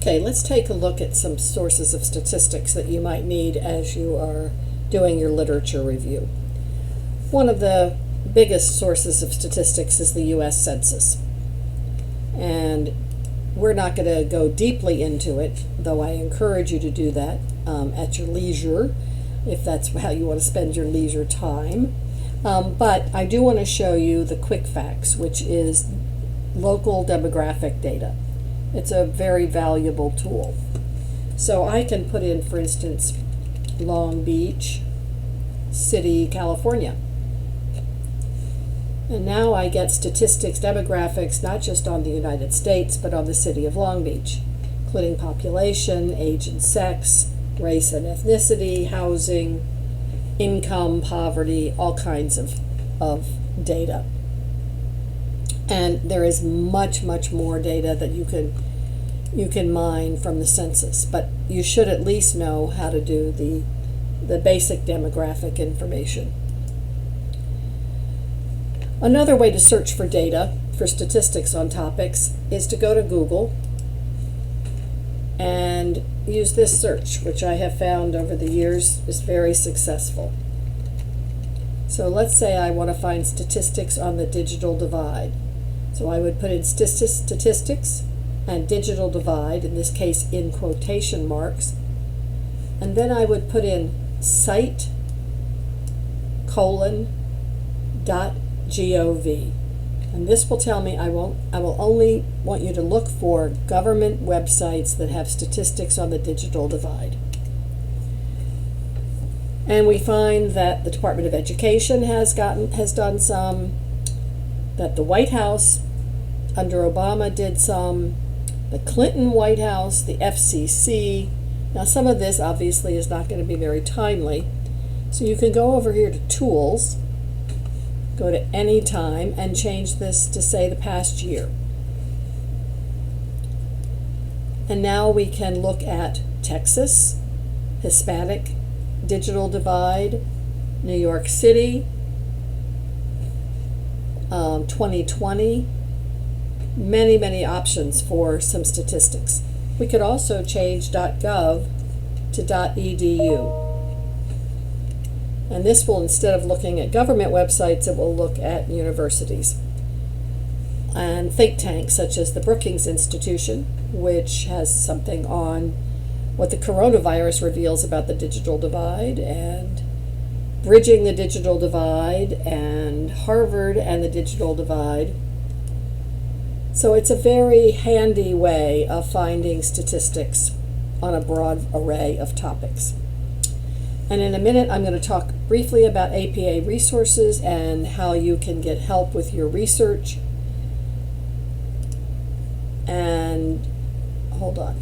Okay, let's take a look at some sources of statistics that you might need as you are doing your literature review. One of the biggest sources of statistics is the U.S. Census. And we're not going to go deeply into it, though I encourage you to do that at your leisure, if that's how you want to spend your leisure time. But I do want to show you the quick facts, which is local demographic data. It's a very valuable tool. So I can put in, for instance, Long Beach City, California. And now I get statistics, demographics, not just on the United States, but on the city of Long Beach, including population, age and sex, race and ethnicity, housing, income, poverty, all kinds of data. And there is much, much more data that you can mine from the census, but you should at least know how to do the basic demographic information. Another way to search for data, for statistics on topics, is to go to Google and use this search, which I have found over the years is very successful. So let's say I want to find statistics on the digital divide. So I would put in statistics and digital divide, in this case in quotation marks, and then I would put in site:/.gov. And this will tell me I will only want you to look for government websites that have statistics on the digital divide. And we find that the Department of Education has done some, that the White House under Obama did some, the Clinton White House, the FCC. Now some of this obviously is not going to be very timely. So you can go over here to Tools, go to Anytime, and change this to say the past year. And now we can look at Texas, Hispanic, digital divide, New York City, 2020, many options for some statistics. We could also change .gov to .edu. And this will, instead of looking at government websites, it will look at universities and think tanks such as the Brookings Institution, which has something on what the coronavirus reveals about the digital divide, and Bridging the Digital Divide, and Harvard and the Digital Divide. So it's a very handy way of finding statistics on a broad array of topics. And in a minute, I'm going to talk briefly about APA resources and how you can get help with your research. And hold on.